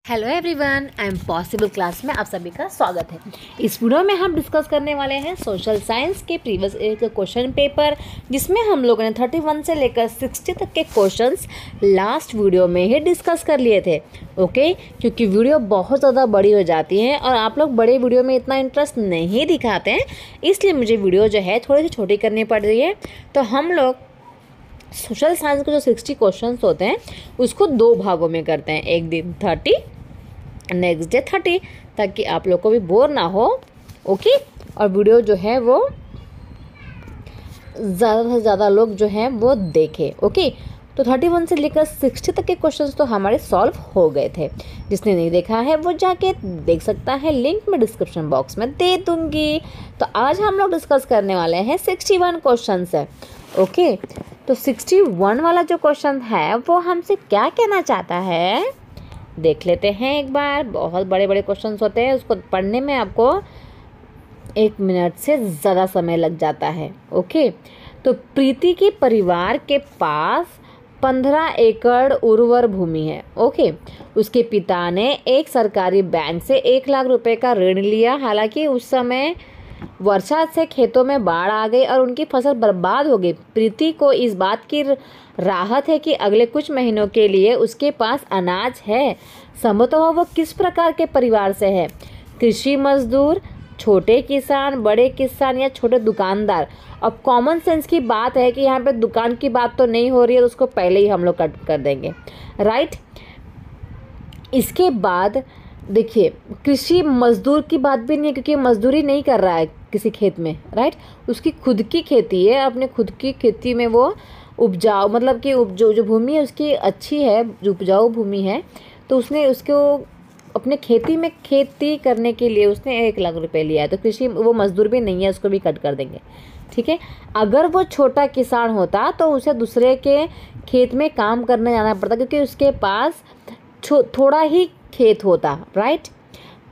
Hello everyone, I am possible class में आप सभी का स्वागत है। इस वीडियो में हम डिस्कस करने वाले हैं सोशल साइंस के प्रीवियस एक क्वेश्चन पेपर, जिसमें हम लोगों ने 31 से लेकर 60 तक के क्वेश्चंस लास्ट वीडियो में ही डिस्कस कर लिए थे। ओके, क्योंकि वीडियो बहुत ज़्यादा बड़ी हो जाती है और आप लोग बड़े वीडियो में इतना इंटरेस्ट नहीं दिखाते हैं, इसलिए मुझे वीडियो जो है थोड़ी सी छोटी करनी पड़ रही है। तो हम लोग सोशल साइंस के जो 60 क्वेश्चंस होते हैं उसको दो भागों में करते हैं, एक दिन 30 नेक्स्ट डे 30, ताकि आप लोग को भी बोर ना हो। ओके, और वीडियो जो है वो ज़्यादा से ज़्यादा लोग जो हैं वो देखें। ओके, तो 31 से लेकर 60 तक के क्वेश्चंस तो हमारे सॉल्व हो गए थे। जिसने नहीं देखा है वो जाके देख सकता है, लिंक मैं डिस्क्रिप्शन बॉक्स में दे दूँगी। तो आज हम लोग डिस्कस करने वाले हैं 61 क्वेश्चन है। ओके, तो 61 वाला जो क्वेश्चन है वो हमसे क्या कहना चाहता है, देख लेते हैं एक बार। बहुत बड़े बड़े क्वेश्चंस होते हैं, उसको पढ़ने में आपको 1 मिनट से ज़्यादा समय लग जाता है। ओके, तो प्रीति के परिवार के पास 15 एकड़ उर्वर भूमि है। ओके, उसके पिता ने एक सरकारी बैंक से 1 लाख रुपए का ऋण लिया। हालांकि उस समय वर्षा से खेतों में बाढ़ आ गई और उनकी फसल बर्बाद हो गई। प्रीति को इस बात की राहत है कि अगले कुछ महीनों के लिए उसके पास अनाज है। संभवतः वो किस प्रकार के परिवार से है, कृषि मजदूर, छोटे किसान, बड़े किसान या छोटे दुकानदार। अब कॉमन सेंस की बात है कि यहाँ पे दुकान की बात तो नहीं हो रही है, तो उसको पहले ही हम लोग कट कर देंगे, राइट। इसके बाद देखिए, कृषि मजदूर की बात भी नहीं है, क्योंकि मजदूरी नहीं कर रहा है किसी खेत में, राइट। उसकी खुद की खेती है, अपने खुद की खेती में वो उपजाऊ, मतलब कि जो भूमि है उसकी अच्छी है, जो उपजाऊ भूमि है, तो उसने उसको अपने खेती में खेती करने के लिए उसने 1 लाख रुपए लिया है। तो कृषि, वो मजदूर भी नहीं है, उसको भी कट कर देंगे, ठीक है। अगर वो छोटा किसान होता तो उसे दूसरे के खेत में काम करने जाना पड़ता, क्योंकि उसके पास थोड़ा ही खेत होता, राइट।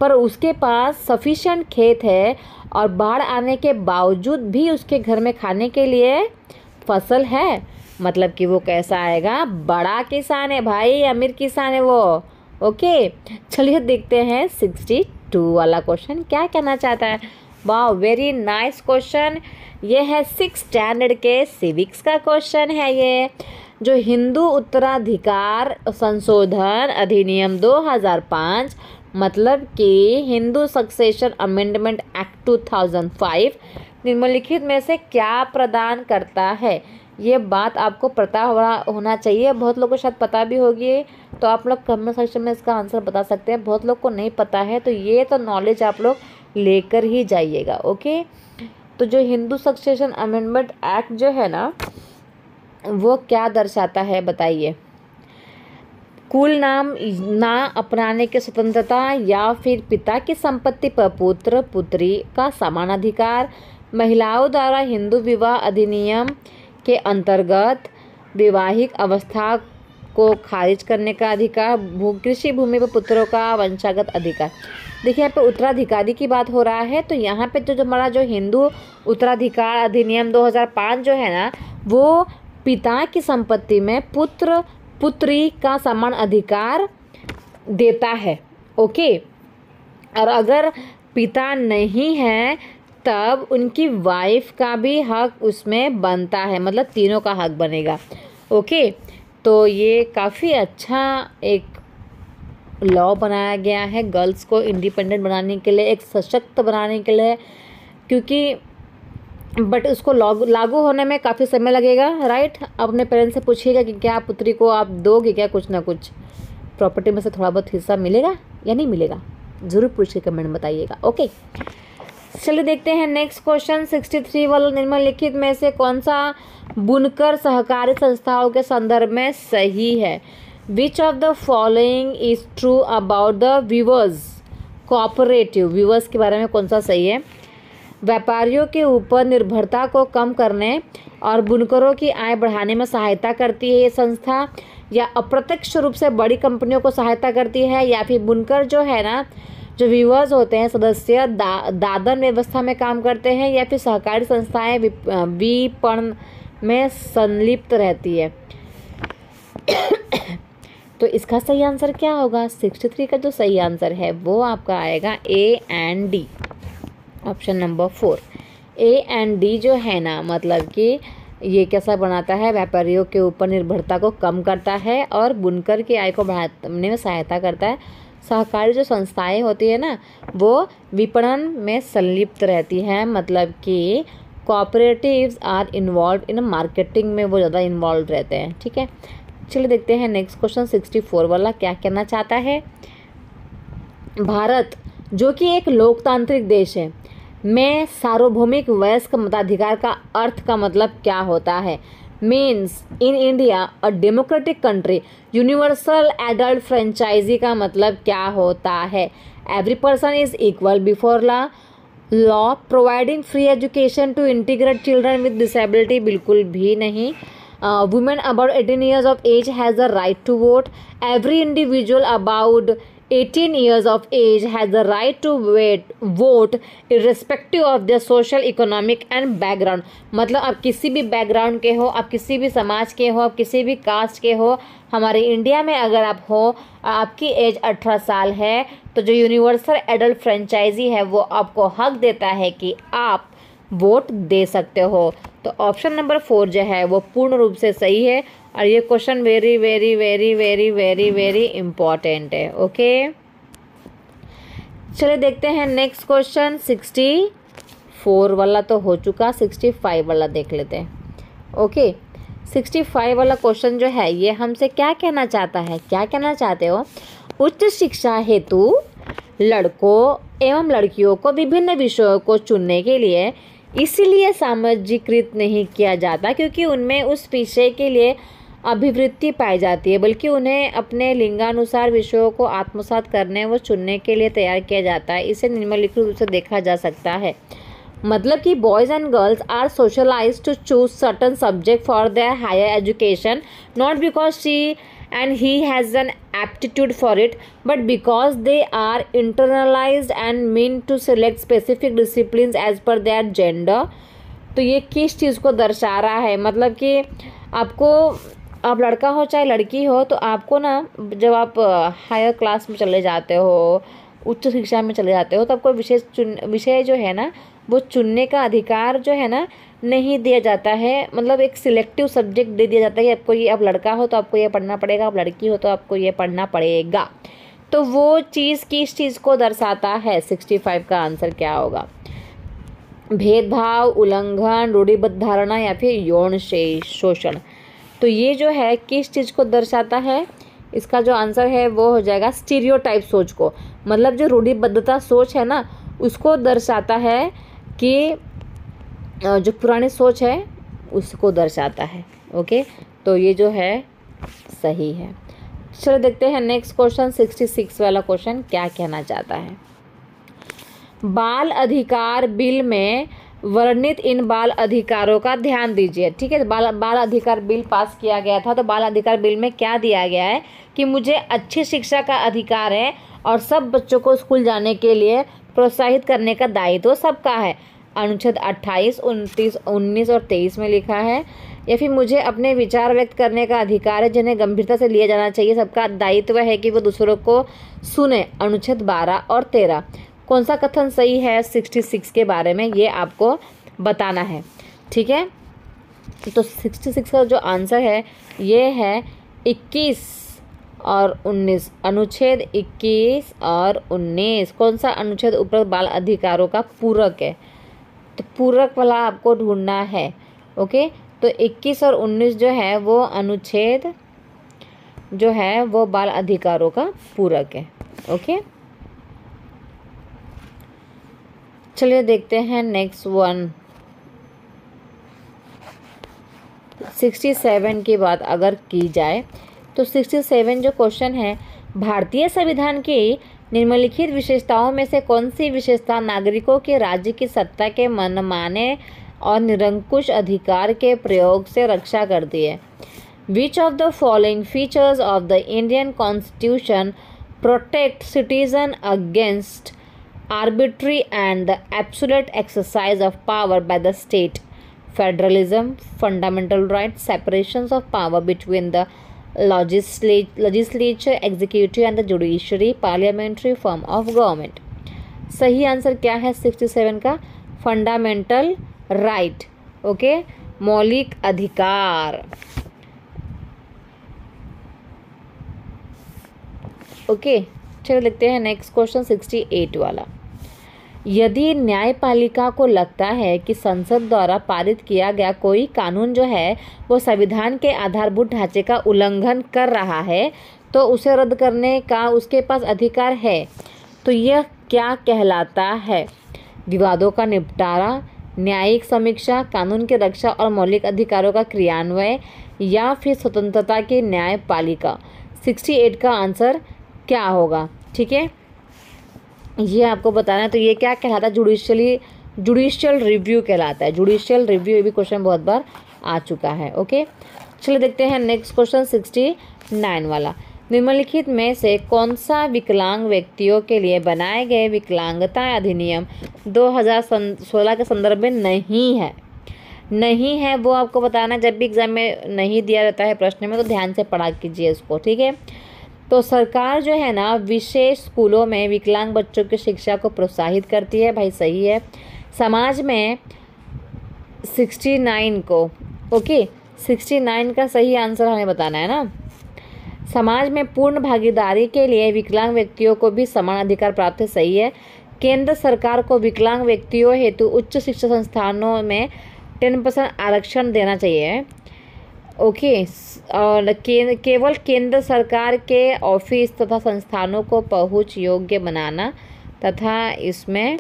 पर उसके पास सफिशिएंट खेत है और बाढ़ आने के बावजूद भी उसके घर में खाने के लिए फसल है। मतलब कि वो कैसा आएगा, बड़ा किसान है भाई, अमीर किसान है वो। ओके, चलिए देखते हैं 62 वाला क्वेश्चन क्या कहना चाहता है। वाह, वेरी नाइस क्वेश्चन। ये है 6th स्टैंडर्ड के सिविक्स का क्वेश्चन है। ये जो हिंदू उत्तराधिकार संशोधन अधिनियम 2005, मतलब कि हिंदू सक्सेशन अमेंडमेंट एक्ट 2005 निम्नलिखित में से क्या प्रदान करता है। ये बात आपको पता होना चाहिए, बहुत लोगों को शायद पता भी होगी, तो आप लोग कमेंट सेक्शन में इसका आंसर बता सकते हैं। बहुत लोग को नहीं पता है, तो ये तो नॉलेज आप लोग लेकर ही जाइएगा। ओके, तो जो हिंदू सक्सेशन अमेंडमेंट एक्ट जो है वो क्या दर्शाता है बताइए। कुल नाम ना अपनाने की स्वतंत्रता, या फिर पिता की संपत्ति पर पुत्र पुत्री का समान अधिकार, महिलाओं द्वारा हिंदू विवाह अधिनियम के अंतर्गत वैवाहिक अवस्था को खारिज करने का अधिकार, कृषि भूमि पर पुत्रों का वंशागत अधिकार। देखिए, यहाँ पे उत्तराधिकारी की बात हो रहा है, तो यहाँ पे जो हमारा जो हिंदू उत्तराधिकार अधिनियम 2005 जो है वो पिता की संपत्ति में पुत्र पुत्री का समान अधिकार देता है। ओके, और अगर पिता नहीं है तब उनकी वाइफ का भी हक उसमें बनता है, मतलब तीनों का हक बनेगा। ओके, तो ये काफ़ी अच्छा एक लॉ बनाया गया है गर्ल्स को इंडिपेंडेंट बनाने के लिए, एक सशक्त बनाने के लिए, क्योंकि बट उसको लागू होने में काफ़ी समय लगेगा, राइट। अपने पेरेंट्स से पूछिएगा कि क्या पुत्री को आप दोगे क्या कुछ ना कुछ प्रॉपर्टी में से थोड़ा बहुत हिस्सा मिलेगा या नहीं मिलेगा, ज़रूर पूछ के कमेंट में बताइएगा। ओके, चलिए देखते हैं नेक्स्ट क्वेश्चन 63 वाला। निम्नलिखित में से कौन सा बुनकर सहकारी संस्थाओं के संदर्भ में सही है। Which of the following is true about the weavers cooperative. Weavers के बारे में कौन सा सही है। व्यापारियों के ऊपर निर्भरता को कम करने और बुनकरों की आय बढ़ाने में सहायता करती है ये संस्था, या अप्रत्यक्ष रूप से बड़ी कंपनियों को सहायता करती है, या फिर बुनकर जो है जो वीवर्स होते हैं सदस्य दादन व्यवस्था में काम करते हैं, या फिर सहकारी संस्थाएं विपणन में संलिप्त रहती है। तो इसका सही आंसर क्या होगा? 63 का जो सही आंसर है वो आपका आएगा A and D, option number 4। A and D जो है ना, मतलब कि ये कैसा बनाता है? व्यापारियों के ऊपर निर्भरता को कम करता है और बुनकर की आय को बढ़ाने में सहायता करता है। सहकारी जो संस्थाएं होती है ना, वो विपणन में संलिप्त रहती हैं, मतलब कि cooperatives are involve in marketing में वो ज़्यादा इन्वॉल्व रहते हैं। ठीक है, चलिए देखते हैं नेक्स्ट क्वेश्चन 64 वाला क्या कहना चाहता है। भारत जो कि एक लोकतांत्रिक देश है में सार्वभौमिक वयस्क मताधिकार का अर्थ का मतलब क्या होता है? Means in India a democratic country universal adult franchise का मतलब क्या होता है? Every person is equal before law providing free education to integrate children with disability, बिल्कुल भी नहीं। Women about 18 years of age has the right to vote. Every individual about 18 years of age has the right to vote irrespective of their social, economic and background. मतलब आप किसी भी background के हो, आप किसी भी समाज के हो, आप किसी भी कास्ट के हो, हमारे इंडिया में अगर आप हो, आपकी एज 18 साल है, तो जो यूनिवर्सल एडल्ट फ्रेंचाइजी है वो आपको हक देता है कि आप वोट दे सकते हो। तो ऑप्शन नंबर 4 जो है वो पूर्ण रूप से सही है और ये question very very very very very very important है। ओके, चलिए देखते हैं नेक्स्ट क्वेश्चन 64 वाला तो हो चुका, 65 वाला देख लेते हैं। ओके, 65 वाला क्वेश्चन जो है ये हमसे क्या कहना चाहता है? क्या कहना चाहते हो? उच्च शिक्षा हेतु लड़कों एवं लड़कियों को विभिन्न विषयों को चुनने के लिए इसलिए सामाजिकृत नहीं किया जाता क्योंकि उनमें उस विषय के लिए अभिवृत्ति पाई जाती है, बल्कि उन्हें अपने लिंगानुसार विषयों को आत्मसात करने व चुनने के लिए तैयार किया जाता है। इसे निम्नलिखित रूप से देखा जा सकता है। मतलब कि boys and girls are socialised to choose certain subject for their higher education, not because she and he has an aptitude for it, but because they are internalized and meant to select specific disciplines as per their gender। तो ये किस चीज़ को दर्शा रहा है? मतलब कि आपको, आप लड़का हो चाहे लड़की हो, तो आपको ना जब आप हायर क्लास में चले जाते हो, उच्च शिक्षा में चले जाते हो, तो आपको विषय जो है ना वो चुनने का अधिकार जो है ना नहीं दिया जाता है। मतलब एक सिलेक्टिव सब्जेक्ट दे दिया जाता है कि आपको ये, आप लड़का हो तो आपको ये पढ़ना पड़ेगा, आप लड़की हो तो आपको ये पढ़ना पड़ेगा। तो वो चीज़ किस चीज़ को दर्शाता है? 65 का आंसर क्या होगा? भेदभाव, उल्लंघन, रूढ़िबद्ध धारणा या फिर यौन शोषण। तो ये जो है किस चीज़ को दर्शाता है? इसका जो आंसर है वो हो जाएगा स्टीरियोटाइप सोच को। मतलब जो रूढ़िबद्धता सोच है ना उसको दर्शाता है, कि जो पुरानी सोच है उसको दर्शाता है। ओके, तो ये जो है सही है। चलो देखते हैं नेक्स्ट क्वेश्चन 66 वाला क्वेश्चन क्या कहना चाहता है। बाल अधिकार बिल में वर्णित इन बाल अधिकारों का ध्यान दीजिए। ठीक है, बाल अधिकार बिल पास किया गया था, तो बाल अधिकार बिल में क्या दिया गया है कि मुझे अच्छी शिक्षा का अधिकार है और सब बच्चों को स्कूल जाने के लिए प्रोत्साहित करने का दायित्व सबका है। अनुच्छेद 28, 29, 19 और 23 में लिखा है। या फिर मुझे अपने विचार व्यक्त करने का अधिकार है जिन्हें गंभीरता से लिया जाना चाहिए, सबका दायित्व है कि वो दूसरों को सुने। अनुच्छेद 12 और 13। कौन सा कथन सही है 66 के बारे में, ये आपको बताना है। ठीक है, तो 66 का जो आंसर है ये है 21 और 19। अनुच्छेद 21 और 19 कौन सा अनुच्छेद उपरोक्त बाल अधिकारों का पूरक है? तो पूरक वाला आपको ढूंढना है। ओके, तो 21 और 19 जो है वो अनुच्छेद जो है वो बाल अधिकारों का पूरक है। ओके, चलिए देखते हैं नेक्स्ट वन 67 की बात अगर की जाए तो 67 जो क्वेश्चन है, भारतीय संविधान की निम्नलिखित विशेषताओं में से कौन सी विशेषता नागरिकों के राज्य की सत्ता के मनमाने और निरंकुश अधिकार के प्रयोग से रक्षा करती है? Which of the following features of the Indian Constitution protect citizen against arbitrary and the absolute exercise of power by the state? Federalism, fundamental rights, separations of power between the legislature, executive and the judiciary, parliamentary form of government। सही answer क्या है 67 का? Fundamental right. Okay, मौलिक अधिकार। Okay, चलो देखते हैं next question 68 वाला। यदि न्यायपालिका को लगता है कि संसद द्वारा पारित किया गया कोई कानून जो है वो संविधान के आधारभूत ढांचे का उल्लंघन कर रहा है तो उसे रद्द करने का उसके पास अधिकार है। तो यह क्या कहलाता है? विवादों का निपटारा, न्यायिक समीक्षा, कानून की रक्षा और मौलिक अधिकारों का क्रियान्वयन, या फिर स्वतंत्रता की न्यायपालिका। 68 का आंसर क्या होगा? ठीक है, ये आपको बताना है। तो ये क्या कहलाता है? जुडिशियल रिव्यू कहलाता है। जुडिशियल रिव्यू, ये भी क्वेश्चन बहुत बार आ चुका है। ओके, चलिए देखते हैं नेक्स्ट क्वेश्चन 69 वाला। निम्नलिखित में से कौन सा विकलांग व्यक्तियों के लिए बनाए गए विकलांगता अधिनियम 2016 के संदर्भ में नहीं है वो आपको बताना। जब भी एग्जाम में नहीं दिया जाता है प्रश्न में तो ध्यान से पढ़ा कीजिए इसको, ठीक है। तो सरकार जो है ना विशेष स्कूलों में विकलांग बच्चों की शिक्षा को प्रोत्साहित करती है। भाई सही है। समाज में 69 को, ओके 69 का सही आंसर हमें बताना है ना। समाज में पूर्ण भागीदारी के लिए विकलांग व्यक्तियों को भी समान अधिकार प्राप्त है। सही है। केंद्र सरकार को विकलांग व्यक्तियों हेतु उच्च शिक्षा संस्थानों में 10% आरक्षण देना चाहिए। ओके, और केवल केंद्र सरकार के ऑफिस तथा संस्थानों को पहुंच योग्य बनाना तथा इसमें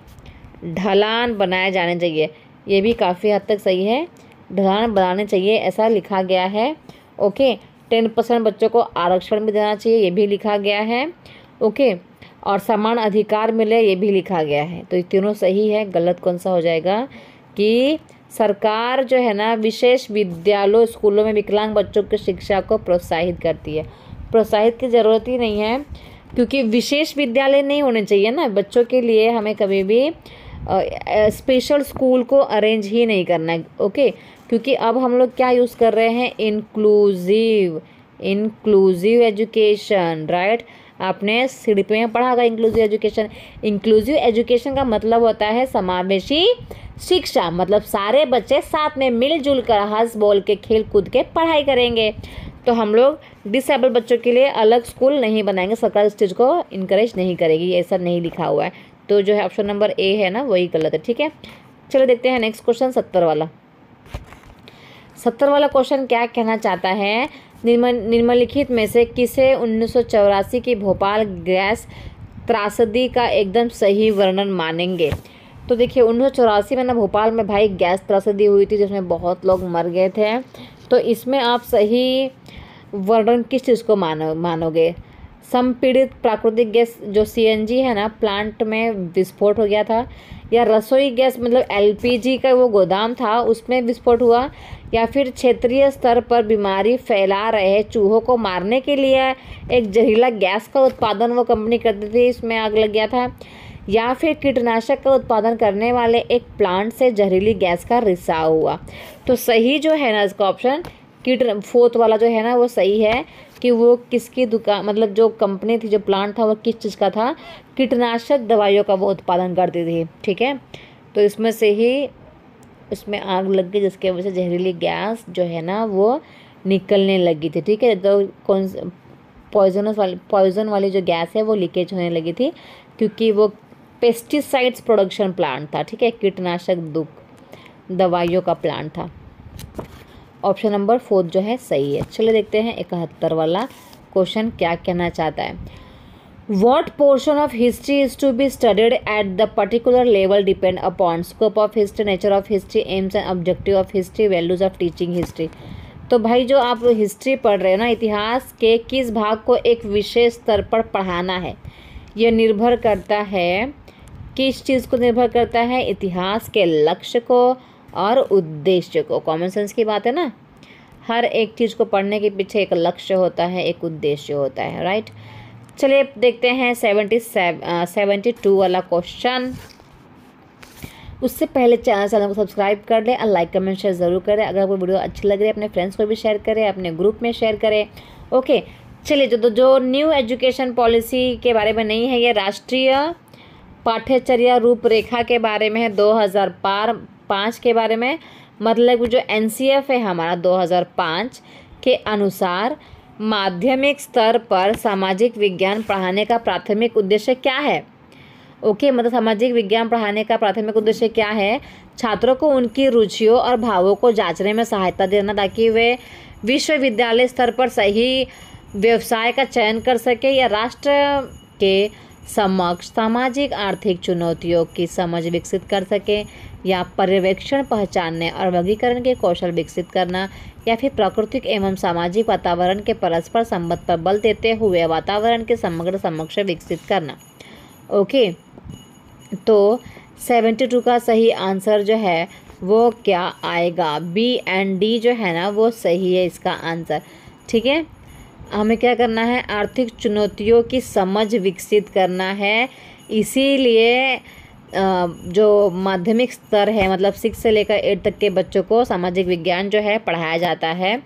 ढलान बनाए जाने चाहिए। ये भी काफ़ी हद तक सही है, ढलान बनाने चाहिए ऐसा लिखा गया है। ओके, 10% बच्चों को आरक्षण भी देना चाहिए, ये भी लिखा गया है। ओके, और समान अधिकार मिले, ये भी लिखा गया है। तो ये तीनों सही है। गलत कौन सा हो जाएगा कि सरकार जो है ना विशेष विद्यालयों स्कूलों में विकलांग बच्चों की शिक्षा को प्रोत्साहित करती है। प्रोत्साहित की ज़रूरत ही नहीं है क्योंकि विशेष विद्यालय नहीं होने चाहिए ना बच्चों के लिए। हमें कभी भी स्पेशल स्कूल को अरेंज ही नहीं करना है। ओके, क्योंकि अब हम लोग क्या यूज़ कर रहे हैं? Inclusive education, right. आपने सीडीपी में पढ़ा होगा इंक्लूसिव एजुकेशन। इंक्लूसिव एजुकेशन का मतलब होता है समावेशी शिक्षा, मतलब सारे बच्चे साथ में मिलजुल कर हंस बोल के खेल कूद के पढ़ाई करेंगे। तो हम लोग डिसेबल बच्चों के लिए अलग स्कूल नहीं बनाएंगे। सरकार इस चीज़ को इनकरेज नहीं करेगी, ऐसा नहीं लिखा हुआ है। तो जो है ऑप्शन नंबर ए है ना वही गलत है। ठीक है, चलो देखते हैं नेक्स्ट क्वेश्चन 70 वाला। 70 वाला क्वेश्चन क्या कहना चाहता है? निम्नलिखित में से किसे 1984 की भोपाल गैस त्रासदी का एकदम सही वर्णन मानेंगे? तो देखिए 1984 में ना भोपाल में भाई गैस त्रासदी हुई थी जिसमें बहुत लोग मर गए थे। तो इसमें आप सही वर्णन किस चीज़ को मानोगे? संपीड़ित प्राकृतिक गैस जो सीएनजी है ना प्लांट में विस्फोट हो गया था, या रसोई गैस मतलब एलपीजी का वो गोदाम था उसमें विस्फोट हुआ, या फिर क्षेत्रीय स्तर पर बीमारी फैला रहे चूहों को मारने के लिए एक जहरीला गैस का उत्पादन वो कंपनी करती थी, इसमें आग लग गया था, या फिर कीटनाशक का उत्पादन करने वाले एक प्लांट से जहरीली गैस का रिसाव हुआ। तो सही जो है ना इसका ऑप्शन फोर्थ वाला जो है ना वो सही है कि वो किसकी दुकान मतलब जो कंपनी थी जो प्लांट था वो किस चीज़ का था? कीटनाशक दवाइयों का वो उत्पादन करती थी। ठीक है, तो इसमें से ही इसमें आग लग गई जिसकी वजह से जहरीली गैस जो है ना वो निकलने लगी थी। ठीक है, तो पॉइजन वाली जो गैस है वो लीकेज होने लगी थी क्योंकि वो पेस्टिसाइड्स प्रोडक्शन प्लांट था। ठीक है, कीटनाशक दवाइयों का प्लांट था। ऑप्शन नंबर 4 जो है सही है। चलो देखते हैं 71 वाला क्वेश्चन क्या कहना चाहता है। What portion of history is to be studied at the particular level depend upon scope of history, nature of history, aims and objective of history, values of teaching history। तो भाई जो आप हिस्ट्री पढ़ रहे हो ना इतिहास के किस भाग को एक विशेष स्तर पर पढ़ाना है यह निर्भर करता है किस चीज़ को निर्भर करता है? इतिहास के लक्ष्य को और उद्देश्य को। कॉमन सेंस की बात है ना, हर एक चीज़ को पढ़ने के पीछे एक लक्ष्य होता है, एक उद्देश्य होता है, राइट। चलिए देखते हैं 72 वाला क्वेश्चन। उससे पहले चैनल को सब्सक्राइब कर लें और लाइक कमेंट शेयर ज़रूर करें। अगर आपको वीडियो अच्छी लग रही है अपने फ्रेंड्स को भी शेयर करें, अपने ग्रुप में शेयर करें ओके, चलिए जो न्यू एजुकेशन पॉलिसी के बारे में नहीं है, ये राष्ट्रीय पाठ्यचर्या रूपरेखा के बारे में है 2005 के बारे में। मतलब जो NCF है हमारा 2005 के अनुसार माध्यमिक स्तर पर सामाजिक विज्ञान पढ़ाने का प्राथमिक उद्देश्य क्या है? ओके, मतलब सामाजिक विज्ञान पढ़ाने का प्राथमिक उद्देश्य क्या है? छात्रों को उनकी रुचियों और भावों को जांचने में सहायता देना, ताकि वे विश्वविद्यालय स्तर पर सही व्यवसाय का चयन कर सके या राष्ट्र के समक्ष सामाजिक आर्थिक चुनौतियों की समझ विकसित कर सके, या पर्यवेक्षण, पहचानने और वर्गीकरण के कौशल विकसित करना, या फिर प्राकृतिक एवं सामाजिक वातावरण के परस्पर संबंध पर बल देते हुए वातावरण के समग्र समक्ष विकसित करना। ओके, तो 72 का सही आंसर जो है वो क्या आएगा? B and D जो है ना वो सही है इसका आंसर। ठीक है, हमें क्या करना है? आर्थिक चुनौतियों की समझ विकसित करना है। इसीलिए जो माध्यमिक स्तर है, मतलब 6 से लेकर 8 तक के बच्चों को सामाजिक विज्ञान जो है पढ़ाया जाता है,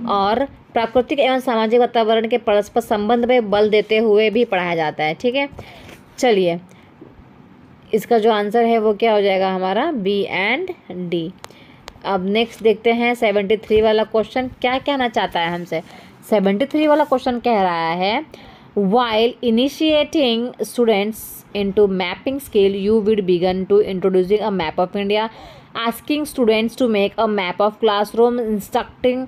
और प्राकृतिक एवं सामाजिक वातावरण के परस्पर संबंध में बल देते हुए भी पढ़ाया जाता है। ठीक है, चलिए इसका जो आंसर है वो क्या हो जाएगा हमारा? B and D। अब नेक्स्ट देखते हैं 73 वाला क्वेश्चन क्या कहना चाहता है हमसे। 73 वाला क्वेश्चन कह रहा है, while initiating students into mapping skill, you will begin to introducing a map of India, asking students to make a map of classroom, instructing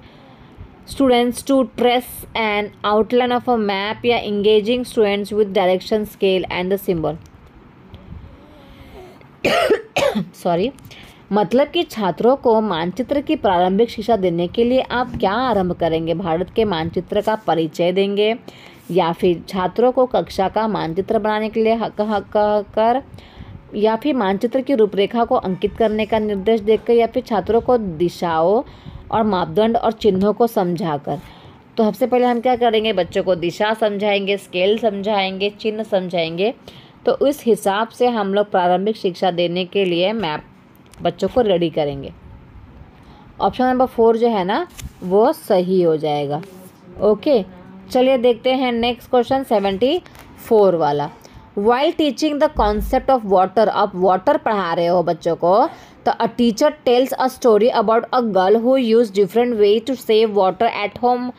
students to trace an outline of a map, या engaging students with direction, scale and the symbol। Sorry, मतलब कि छात्रों को मानचित्र की प्रारंभिक शिक्षा देने के लिए आप क्या आरंभ करेंगे? भारत के मानचित्र का परिचय देंगे, या फिर छात्रों को कक्षा का मानचित्र बनाने के लिए कर, या फिर मानचित्र की रूपरेखा को अंकित करने का निर्देश देकर, या फिर छात्रों को दिशाओं और मापदंड और चिन्हों को समझाकर। तो सबसे पहले हम क्या करेंगे? बच्चों को दिशा समझाएंगे, स्केल समझाएंगे, चिन्ह समझाएंगे। तो इस हिसाब से हम लोग प्रारंभिक शिक्षा देने के लिए मैप बच्चों को रेडी करेंगे। ऑप्शन नंबर 4 जो है ना वो सही हो जाएगा। ओके, चलिए देखते हैं नेक्स्ट क्वेश्चन 74 वाला। While teaching the concept of water, आप वाटर पढ़ा रहे हो बच्चों को, तो a teacher tells a story about a girl who use different way to save water at home,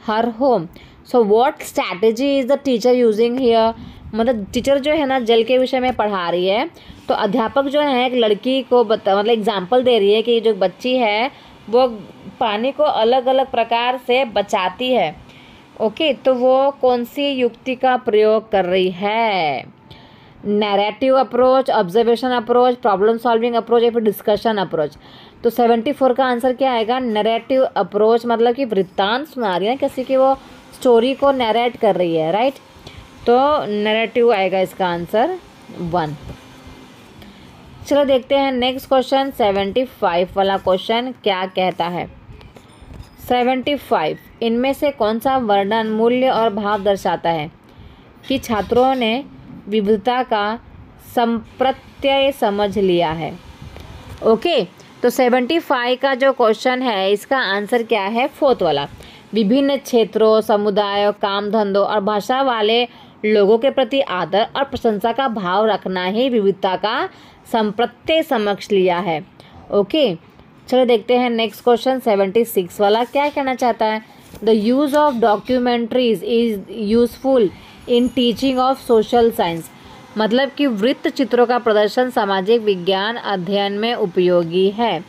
her home. So what strategy is the teacher using here? मतलब teacher जो है ना जल के विषय में पढ़ा रही है, तो अध्यापक जो है एक लड़की को मतलब एग्जाम्पल दे रही है कि जो बच्ची है वो पानी को अलग अलग प्रकार से बचाती है। ओके, तो वो कौन सी युक्ति का प्रयोग कर रही है? Narrative approach, observation approach, problem solving approach, या फिर डिस्कशन अप्रोच। तो 74 का आंसर क्या आएगा? नैरेटिव अप्रोच, मतलब कि वृत्तांत सुना रही है किसी की, वो स्टोरी को नैरेट कर रही है, राइट। तो नैरेटिव आएगा इसका आंसर 1। चलो देखते हैं नेक्स्ट क्वेश्चन 75 वाला क्वेश्चन क्या कहता है। 75, इनमें से कौन सा वर्णन मूल्य और भाव दर्शाता है कि छात्रों ने विविधता का संप्रत्यय समझ लिया है? ओके, तो 75 का जो क्वेश्चन है इसका आंसर क्या है? 4th वाला। विभिन्न क्षेत्रों, समुदायों, काम धंधों और भाषा वाले लोगों के प्रति आदर और प्रशंसा का भाव रखना ही विविधता का संप्रत्यय समझ लिया है। ओके, चलो देखते हैं नेक्स्ट क्वेश्चन 76 वाला क्या कहना चाहता है। The use of documentaries is useful in teaching of social science, मतलब कि वृत्त चित्रों का प्रदर्शन सामाजिक विज्ञान अध्ययन में उपयोगी है।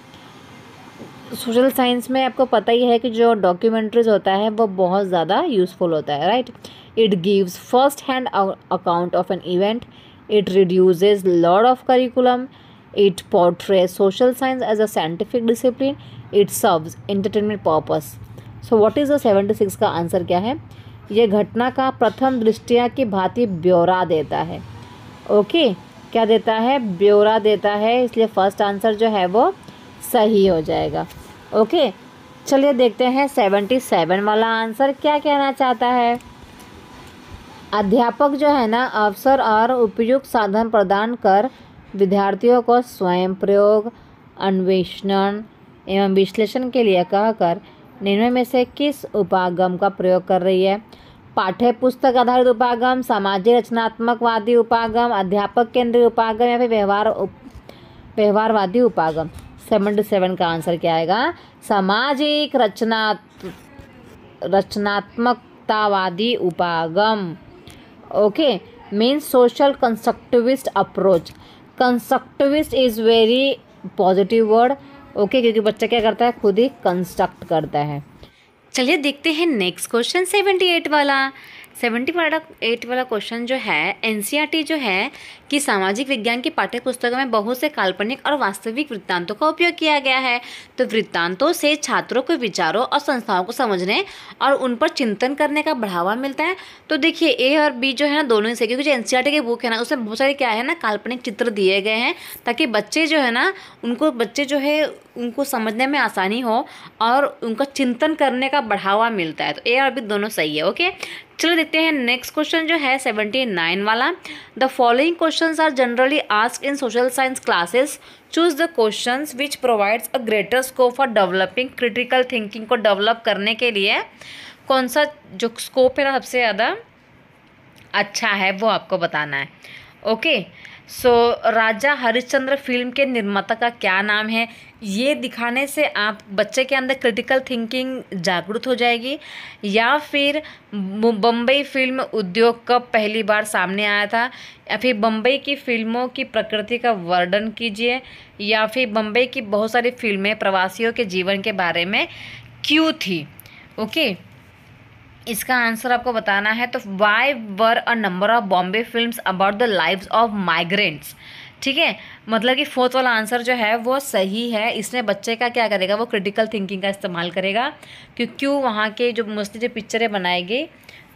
सोशल साइंस में आपको पता ही है कि जो डॉक्यूमेंट्रीज होता है वो बहुत ज़्यादा यूज़फुल होता है, right. It gives first hand account of an event, it reduces lot of curriculum, it portrays social science as a scientific discipline, it serves entertainment purpose। so what is the 76 का answer क्या है? ये घटना का प्रथम दृष्टिया की भांति ब्यौरा देता है। ओके, क्या देता है? ब्यौरा देता है, इसलिए फर्स्ट आंसर जो है वो सही हो जाएगा। ओके, चलिए देखते हैं 77 वाला आंसर क्या कहना चाहता है। अध्यापक जो है ना अवसर और उपयुक्त साधन प्रदान कर विद्यार्थियों को स्वयं प्रयोग, अन्वेषण एवं विश्लेषण के लिए कहकर निम्न में से किस उपागम का प्रयोग कर रही है? पाठ्य पुस्तक आधारित उपागम, सामाजिक रचनात्मकवादी उपागम, अध्यापक केंद्रीय उपागम या फिर व्यवहारवादी उपागम। 77 का आंसर क्या आएगा? सामाजिक रचनात्मकतावादी उपागम। Okay, means social constructivist approach. Constructivist is very positive word, okay, क्योंकि बच्चा क्या करता है, खुद ही कंस्ट्रक्ट करता है। चलिए देखते हैं नेक्स्ट क्वेश्चन 78 वाला। 78 वाला क्वेश्चन जो है, एनसीईआरटी जो है कि सामाजिक विज्ञान की पाठ्य पुस्तकों में बहुत से काल्पनिक और वास्तविक वृत्तांतों का उपयोग किया गया है। तो वृत्तांतों से छात्रों को विचारों और संस्थाओं को समझने और उन पर चिंतन करने का बढ़ावा मिलता है। तो देखिए ए और बी जो है ना, दोनों ही सही, क्योंकि जो एनसीईआरटी की बुक है ना, उसमें बहुत सारे क्या है ना, काल्पनिक चित्र दिए गए हैं, ताकि बच्चे जो है ना, उनको समझने में आसानी हो और उनका चिंतन करने का बढ़ावा मिलता है। तो ए और बी दोनों सही है। ओके, चलो देखते हैं नेक्स्ट क्वेश्चन जो है 79 वाला। The following questions are generally asked in social science classes, choose the questions which provides a greater scope for developing critical thinking. को डेवलप करने के लिए कौन सा जो स्कोप है ना सबसे ज़्यादा अच्छा है, वो आपको बताना है। ओके, सो राजा हरिश्चंद्र फिल्म के निर्माता का क्या नाम है? ये दिखाने से आप बच्चे के अंदर क्रिटिकल थिंकिंग जागरूक हो जाएगी। या फिर बम्बई फिल्म उद्योग कब पहली बार सामने आया था? या फिर बम्बई की फिल्मों की प्रकृति का वर्णन कीजिए। या फिर बम्बई की बहुत सारी फिल्में प्रवासियों के जीवन के बारे में क्यों थी? ओके, इसका आंसर आपको बताना है। तो why were a number of Bombay films about the lives of migrants. ठीक है, मतलब कि फोर्थ वाला आंसर जो है वो सही है। इसमें बच्चे का क्या करेगा, वो क्रिटिकल थिंकिंग का इस्तेमाल करेगा कि क्यों वहाँ के जो मोस्टली जो पिक्चरें बनाई गई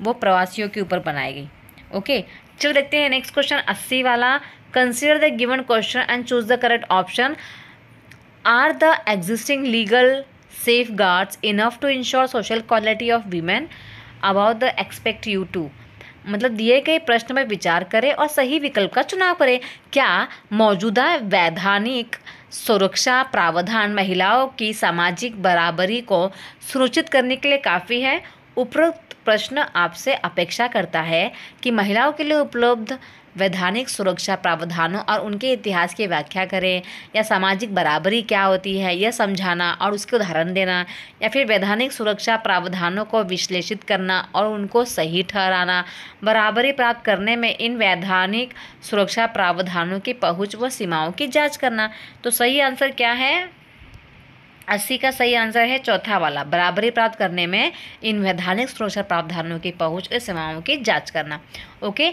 वो प्रवासियों के ऊपर बनाई गई। ओके, चलो देखते हैं नेक्स्ट क्वेश्चन 80 वाला। Consider the given question and choose the correct option. Are the existing legal safeguards enough to ensure social equality of women about the expect you to। मतलब दिए गए प्रश्न में विचार करें और सही विकल्प का चुनाव करें। क्या मौजूदा वैधानिक सुरक्षा प्रावधान महिलाओं की सामाजिक बराबरी को सुनिश्चित करने के लिए काफ़ी है? उपरोक्त प्रश्न आपसे अपेक्षा करता है कि महिलाओं के लिए उपलब्ध वैधानिक सुरक्षा प्रावधानों और उनके इतिहास की व्याख्या करें, या सामाजिक बराबरी क्या होती है यह समझाना और उसके उदाहरण देना, या फिर वैधानिक सुरक्षा प्रावधानों को विश्लेषित करना और उनको सही ठहराना। बराबरी प्राप्त करने में इन वैधानिक सुरक्षा प्रावधानों की पहुंच व सीमाओं की जांच करना। तो सही आंसर क्या है? 80 का सही आंसर है चौथा वाला, बराबरी प्राप्त करने में इन वैधानिक सुरक्षा प्रावधानों की पहुंच और सीमाओं की जांच करना। ओके,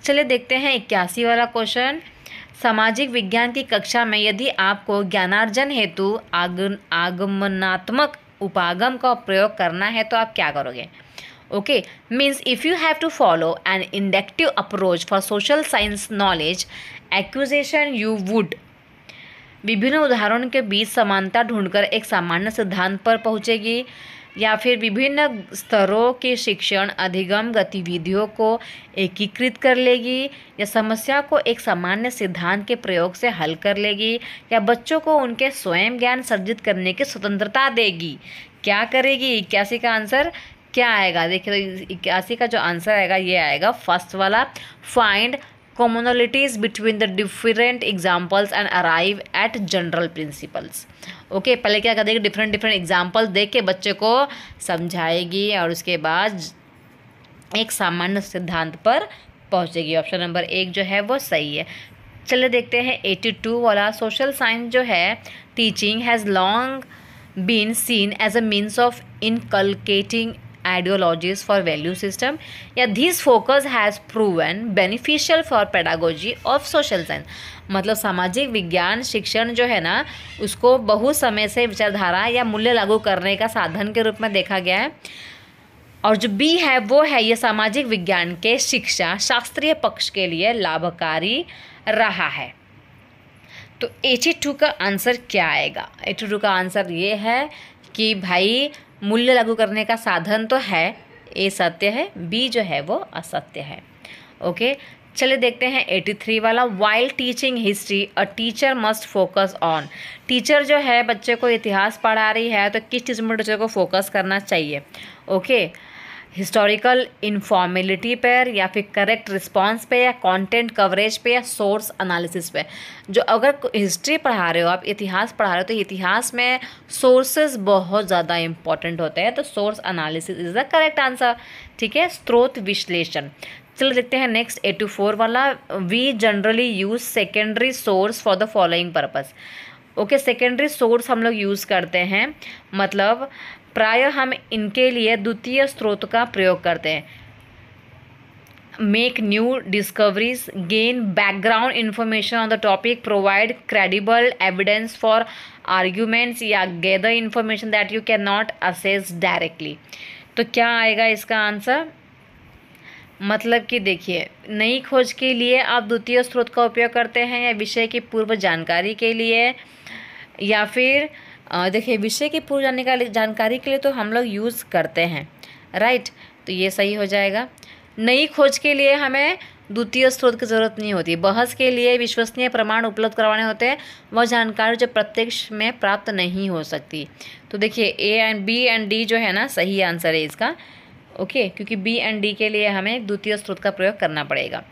चलिए देखते हैं 81 वाला क्वेश्चन। सामाजिक विज्ञान की कक्षा में यदि आपको ज्ञानार्जन हेतु आगमनात्मक उपागम का प्रयोग करना है तो आप क्या करोगे? Okay, means if you have to follow an inductive approach for social science knowledge acquisition you would. विभिन्न उदाहरणों के बीच समानता ढूंढकर एक सामान्य सिद्धांत पर पहुंचेगी, या फिर विभिन्न स्तरों के शिक्षण अधिगम गतिविधियों को एकीकृत कर लेगी, या समस्या को एक सामान्य सिद्धांत के प्रयोग से हल कर लेगी, या बच्चों को उनके स्वयं ज्ञान सर्जित करने की स्वतंत्रता देगी। क्या करेगी? 81 का आंसर क्या आएगा? देखिए 81 का जो आंसर आएगा ये आएगा फर्स्ट वाला, find commonalities between the different examples and arrive at general principles। Okay, पहले क्या कर देगी, डिफरेंट एग्जाम्पल्स देख के बच्चे को समझाएगी और उसके बाद एक सामान्य सिद्धांत पर पहुंचेगी। ऑप्शन नंबर 1 जो है वो सही है। चलिए देखते हैं 82 वाला। सोशल साइंस जो है teaching has long been seen as a means of inculcating ideologies for value system, या this focus has proven beneficial for pedagogy of social science। मतलब सामाजिक विज्ञान शिक्षण जो है ना उसको बहुत समय से विचारधारा या मूल्य लागू करने का साधन के रूप में देखा गया है। और जो बी है वो है ये सामाजिक विज्ञान के शिक्षा शास्त्रीय पक्ष के लिए लाभकारी रहा है। तो 82 का आंसर क्या आएगा? 82 का आंसर ये है कि भाई मूल्य लागू करने का साधन तो है, ए सत्य है, बी जो है वो असत्य है। ओके, चलिए देखते हैं 83 वाला। While teaching history a teacher must focus on. Teacher जो है बच्चे को इतिहास पढ़ा रही है तो किस चीज़ में टीचर को फोकस करना चाहिए? ओके, हिस्टोरिकल इन्फॉर्मेलिटी पर, या फिर करेक्ट रिस्पॉन्स पे, या कंटेंट कवरेज पे, या सोर्स एनालिसिस पे। जो अगर हिस्ट्री पढ़ा रहे हो आप, इतिहास पढ़ा रहे हो, तो इतिहास में सोर्सेज बहुत ज़्यादा इंपॉर्टेंट होते हैं, तो source analysis is the correct answer. ठीक है, स्रोत विश्लेषण। चलो देखते हैं नेक्स्ट 84 वाला। We generally use secondary source for the following purpose. Okay, secondary source हम लोग यूज़ करते हैं, मतलब प्राय हम इनके लिए द्वितीय स्रोत का प्रयोग करते हैं। Make new discoveries, gain background information on the topic, provide credible evidence for arguments, या gather information that you can not assess directly. तो क्या आएगा इसका आंसर? मतलब कि देखिए, नई खोज के लिए आप द्वितीय स्रोत का उपयोग करते हैं, या विषय की पूर्व जानकारी के लिए, या फिर देखिए विषय की पूर्व जानकारी के लिए तो हम लोग यूज़ करते हैं, राइट। तो ये सही हो जाएगा। नई खोज के लिए हमें द्वितीय स्रोत की ज़रूरत नहीं होती। बहस के लिए विश्वसनीय प्रमाण उपलब्ध करवाने होते हैं, वह जानकारी जो प्रत्यक्ष में प्राप्त नहीं हो सकती। तो देखिए A and B and D जो है ना, सही आंसर है इसका। ओके, क्योंकि बी एंड डी के लिए हमें द्वितीय स्रोत का प्रयोग करना पड़ेगा।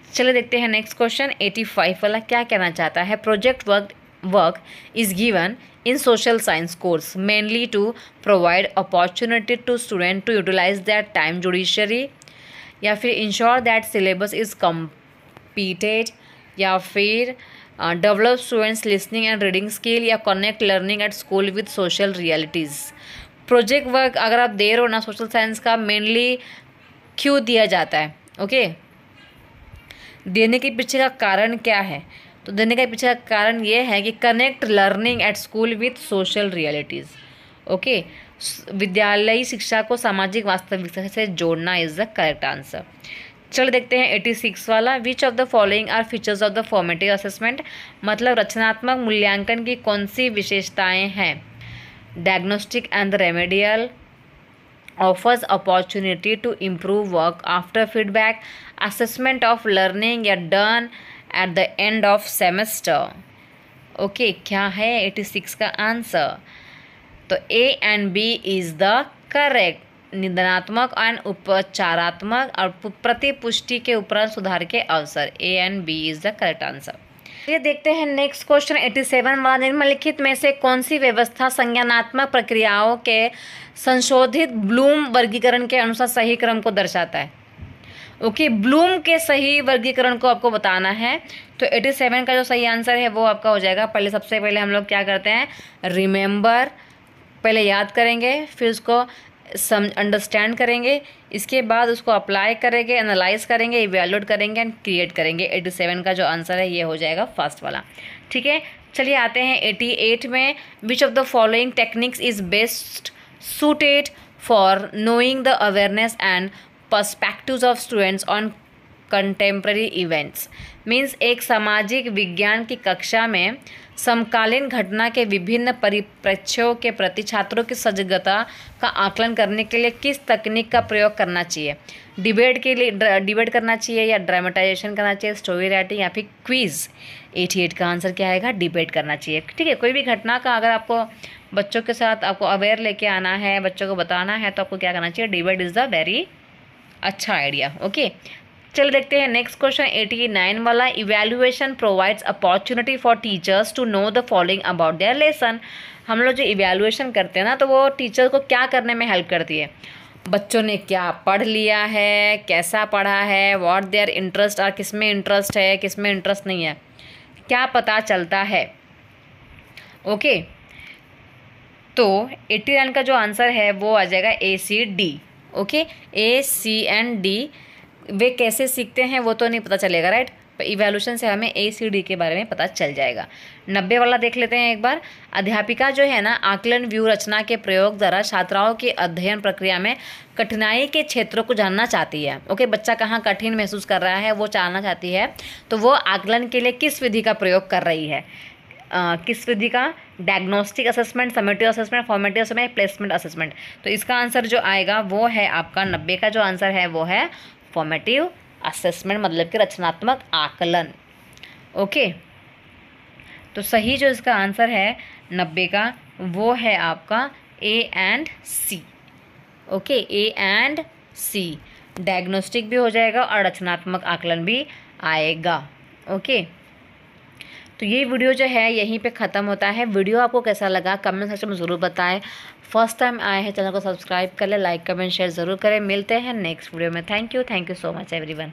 चलिए देखते हैं नेक्स्ट क्वेश्चन 85 वाला क्या कहना चाहता है। Project work is given in social science course mainly to provide opportunity to student to utilize their time judiciary, या फिर ensure that syllabus is completed, या फिर develop students listening and reading skill, या connect learning at school with social realities। Project work अगर आप दे रहे हो ना सोशल साइंस का, मेनली क्यों दिया जाता है? ओके, देने के पीछे का कारण क्या है? तो देने का पीछे का कारण ये है कि connect learning at school with social realities. Okay, विद्यालयी शिक्षा को सामाजिक वास्तविकता से जोड़ना इज द करेक्ट आंसर। चलो देखते हैं 86 वाला। Which of the following are features of the formative assessment, मतलब रचनात्मक मूल्यांकन की कौन सी विशेषताएं हैं? Diagnostic and remedial, offers opportunity to improve work after feedback, assessment of learning, या done at the end of semester। Okay, क्या है 86 का आंसर? तो A and B is the correct. निदानात्मक एंड उपचारात्मक और प्रतिपुष्टि के उपरांत सुधार के अवसर, A and B is the correct answer. ये देखते हैं नेक्स्ट क्वेश्चन 87 वाला। निम्नलिखित में से कौन सी व्यवस्था संज्ञानात्मक प्रक्रियाओं के संशोधित ब्लूम वर्गीकरण के अनुसार सही क्रम को दर्शाता है? ओके, ब्लूम के सही वर्गीकरण को आपको बताना है। तो 87 का जो सही आंसर है वो आपका हो जाएगा। सबसे पहले हम लोग क्या करते हैं, रिमेंबर पहले याद करेंगे, फिर उसको अंडरस्टैंड करेंगे, इसके बाद उसको अप्लाई करेंगे, एनालाइज करेंगे, इवैल्यूएट करेंगे एंड क्रिएट करेंगे। 87 का जो आंसर है ये हो जाएगा फर्स्ट वाला। ठीक है, चलिए आते हैं 88 में। विच of the following techniques is best suited for knowing the awareness and perspectives of students on contemporary events। Means एक सामाजिक विज्ञान की कक्षा में समकालीन घटना के विभिन्न परिप्रेक्ष्यों के प्रति छात्रों की सजगता का आकलन करने के लिए किस तकनीक का प्रयोग करना चाहिए? डिबेट के लिए डिबेट करना चाहिए, या ड्रामेटाइजेशन करना चाहिए, स्टोरी राइटिंग, या फिर क्विज? 88 का आंसर क्या आएगा? डिबेट करना चाहिए। ठीक है, कोई भी घटना का अगर आपको बच्चों के साथ आपको अवेयर लेके आना है, बच्चों को बताना है, तो आपको क्या करना चाहिए? डिबेट इज़ द वेरी अच्छा आइडिया। ओके, चलो देखते हैं नेक्स्ट क्वेश्चन 89 वाला। Evaluation provides opportunity for teachers to know the following about their lesson. हम लोग जो इवैल्यूएशन करते हैं ना, तो वो टीचर को क्या करने में हेल्प करती है? बच्चों ने क्या पढ़ लिया है, कैसा पढ़ा है, व्हाट देयर इंटरेस्ट और किस में इंटरेस्ट है, किस में इंटरेस्ट नहीं है, क्या पता चलता है? ओके, तो 89 का जो आंसर है वो आ जाएगा A C D. Okay, A C and D. वे कैसे सीखते हैं वो तो नहीं पता चलेगा, राइट। इवैल्यूएशन से हमें ए सी डी के बारे में पता चल जाएगा। 90 वाला देख लेते हैं एक बार। अध्यापिका जो है ना, आकलन व्यू रचना के प्रयोग द्वारा छात्राओं की अध्ययन प्रक्रिया में कठिनाई के क्षेत्रों को जानना चाहती है। ओके, बच्चा कहाँ कठिन महसूस कर रहा है वो जानना चाहती है, तो वो आकलन के लिए किस विधि का प्रयोग कर रही है? किस विधि का? Diagnostic assessment, summative assessment, formative assessment, placement assessment. तो इसका आंसर जो आएगा वो है आपका 90 का जो आंसर है वो है फॉर्मेटिव असेसमेंट मतलब कि रचनात्मक आकलन। ओके, तो सही जो इसका आंसर है 90 का वो है आपका A and C. Okay, A and C, diagnostic भी हो जाएगा और रचनात्मक आकलन भी आएगा। ओके, तो ये वीडियो जो है यहीं पे ख़त्म होता है। वीडियो आपको कैसा लगा कमेंट सेक्शन में ज़रूर बताएं। फर्स्ट टाइम आए हैं चैनल को सब्सक्राइब कर ले, लाइक कमेंट शेयर ज़रूर करें। मिलते हैं नेक्स्ट वीडियो में। Thank you so much everyone.